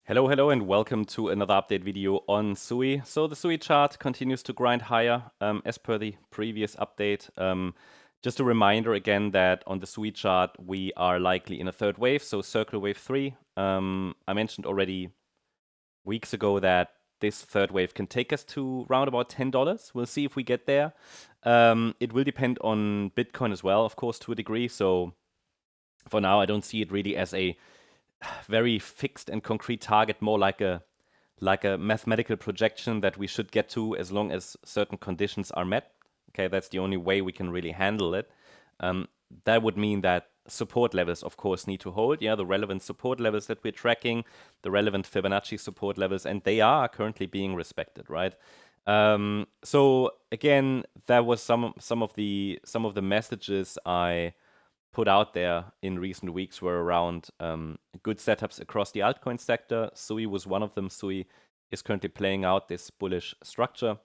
Hello, and welcome to another update video on SUI. So the SUI chart continues to grind higher as per the previous update. Just a reminder again that on the SUI chart, we are likely in a third wave, so circle wave 3. I mentioned already weeks ago that this third wave can take us to around about $10. We'll see if we get there. It will depend on Bitcoin as well, of course, to a degree. So for now, I don't see it really as a very fixed and concrete target, more like a mathematical projection that we should get to as long as certain conditions are met. Okay, that's the only way we can really handle it. That would mean that support levels, of course, need to hold. Yeah, the relevant support levels that we're tracking, the relevant Fibonacci support levels, and they are currently being respected, right? So again, that was some of the messages I put out there in recent weeks were around good setups across the altcoin sector. SUI was one of them. SUI is currently playing out this bullish structure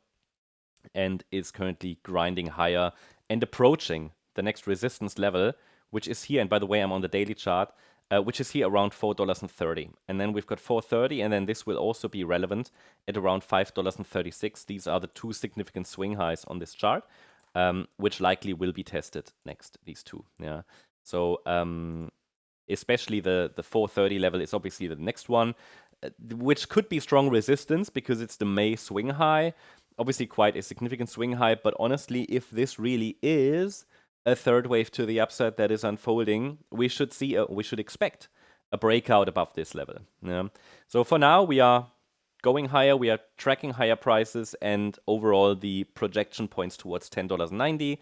and is currently grinding higher and approaching the next resistance level, which is here. And by the way, I'm on the daily chart, which is here around $4.30. And then we've got $4.30, and then this will also be relevant at around $5.36. These are the two significant swing highs on this chart. Which likely will be tested next, these two. Yeah. So especially the 430 level is obviously the next one, which could be strong resistance because it's the May swing high. Obviously quite a significant swing high, but honestly, if this really is a third wave to the upside that is unfolding, we should expect a breakout above this level. Yeah. So for now, we are going higher, we are tracking higher prices, and overall the projection points towards $10.90.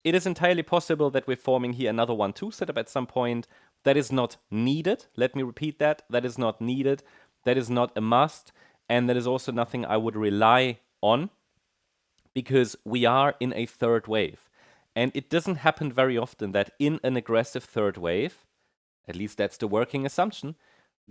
It is entirely possible that we're forming here another 1-2 setup at some point. That is not needed. Let me repeat that. That is not needed. That is not a must. And that is also nothing I would rely on because we are in a third wave. And it doesn't happen very often that in an aggressive third wave, at least that's the working assumption,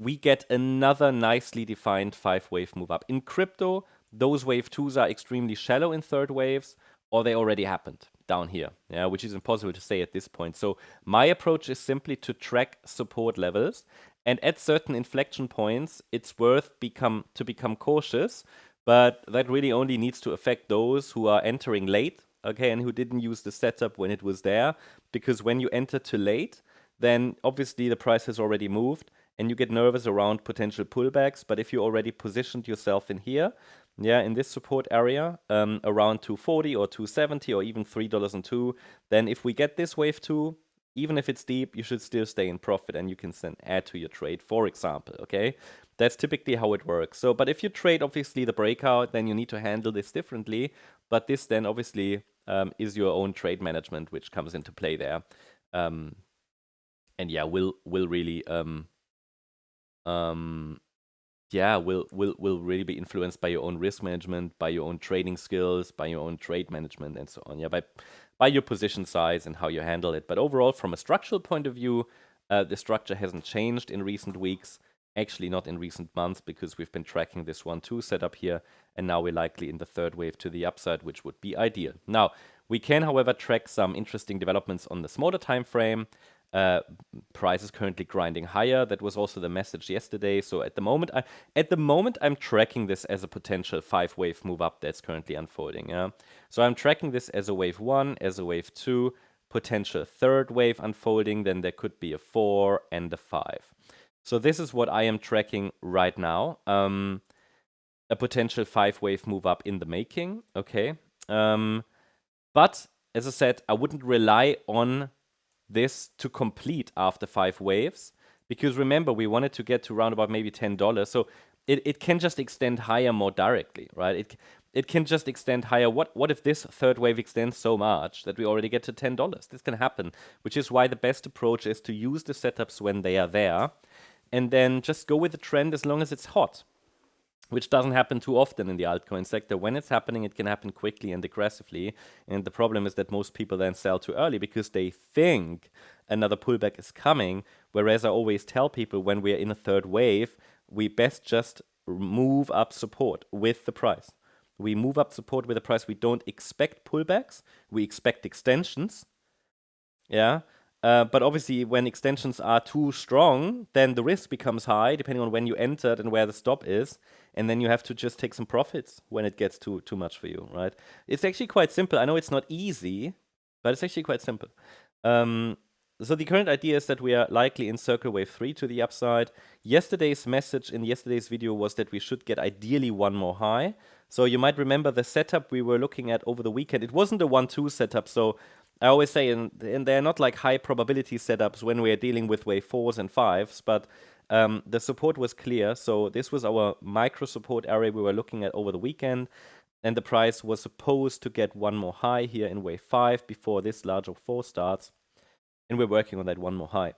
we get another nicely defined 5-wave move up. In crypto, those wave 2s are extremely shallow in third waves, or they already happened down here, yeah, which is impossible to say at this point. So my approach is simply to track support levels, and at certain inflection points, it's worth to become cautious, but that really only needs to affect those who are entering late, okay, and who didn't use the setup when it was there, because when you enter too late, then obviously the price has already moved, and you get nervous around potential pullbacks. But if you already positioned yourself in here, yeah, in this support area, around 240 or 270 or even $3.02, then if we get this wave 2, even if it's deep, you should still stay in profit and you can then add to your trade, for example, okay? That's typically how it works. So, but if you trade obviously the breakout, then you need to handle this differently. But this then obviously is your own trade management, which comes into play there. And yeah, will really will really be influenced by your own risk management, by your own trading skills, by your own trade management, and so on. Yeah, by your position size and how you handle it. But overall, from a structural point of view, the structure hasn't changed in recent weeks. Actually, not in recent months, because we've been tracking this 1-2 setup here, and now we're likely in the third wave to the upside, which would be ideal. Now, we can, however, track some interesting developments on the smaller time frame. Price is currently grinding higher. That was also the message yesterday. So at the moment, I'm tracking this as a potential 5-wave move up that's currently unfolding. Yeah. So I'm tracking this as a wave 1, as a wave 2, potential third wave unfolding. Then there could be a 4 and a 5. So this is what I am tracking right now. A potential 5-wave move up in the making. Okay. But as I said, I wouldn't rely on this to complete after 5 waves, because remember, we wanted to get to around about maybe $10, so it can just extend higher more directly, right? It can just extend higher. What if this third wave extends so much that we already get to $10? This can happen, which is why the best approach is to use the setups when they are there, and then just go with the trend as long as it's hot, which doesn't happen too often in the altcoin sector. When it's happening, it can happen quickly and aggressively. And the problem is that most people then sell too early because they think another pullback is coming. Whereas I always tell people, when we're in a third wave, we best just move up support with the price. We move up support with the price. We don't expect pullbacks. We expect extensions. Yeah. But obviously, when extensions are too strong, then the risk becomes high, depending on when you entered and where the stop is. And then you have to just take some profits when it gets too much for you, right? It's actually quite simple. I know it's not easy, but it's actually quite simple. So the current idea is that we are likely in circle wave 3 to the upside. Yesterday's message in yesterday's video was that we should get ideally one more high. So you might remember the setup we were looking at over the weekend. It wasn't a 1-2 setup, so I always say, and they're not like high probability setups when we're dealing with wave 4s and 5s, but the support was clear. So this was our micro support area we were looking at over the weekend, and the price was supposed to get one more high here in wave 5 before this larger 4 starts, and we're working on that one more high.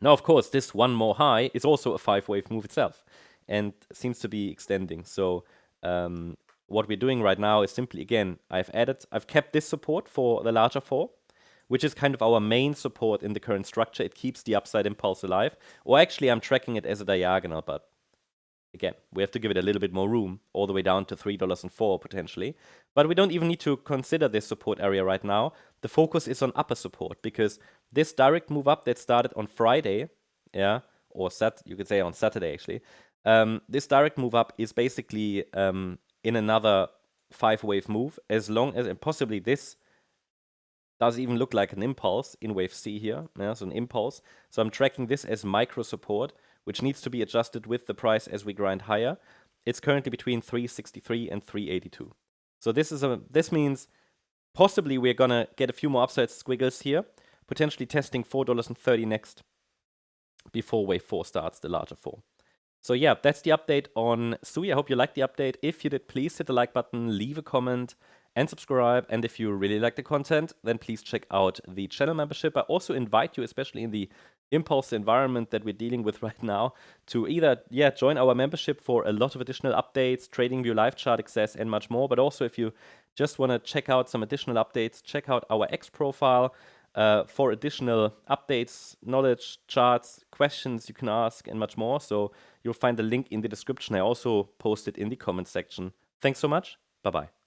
Now, of course, this one more high is also a 5-wave move itself, and seems to be extending. So what we're doing right now is simply, again, I've kept this support for the larger 4, which is kind of our main support in the current structure. It keeps the upside impulse alive. Or actually, I'm tracking it as a diagonal, but again, we have to give it a little bit more room, all the way down to $3.04 potentially. But we don't even need to consider this support area right now. The focus is on upper support, because this direct move up that started on Friday, yeah, or you could say on Saturday actually, this direct move up is basically in another 5-wave move, as long as, and possibly this does even look like an impulse in wave C here, yeah, so an impulse. So I'm tracking this as micro support, which needs to be adjusted with the price as we grind higher. It's currently between 363 and 382. So this means possibly we're gonna get a few more upside squiggles here, potentially testing $4.30 next before wave 4 starts, the larger 4. So yeah, that's the update on SUI. I hope you liked the update. If you did, please hit the like button, leave a comment, and subscribe. And if you really like the content, then please check out the channel membership. I also invite you, especially in the impulse environment that we're dealing with right now, to either join our membership for a lot of additional updates, Tradingview live chart access, and much more. But also, if you just want to check out some additional updates, check out our X profile. For additional updates, knowledge, charts, questions you can ask, and much more. So you'll find the link in the description. I also posted in the comment section. Thanks so much. Bye-bye.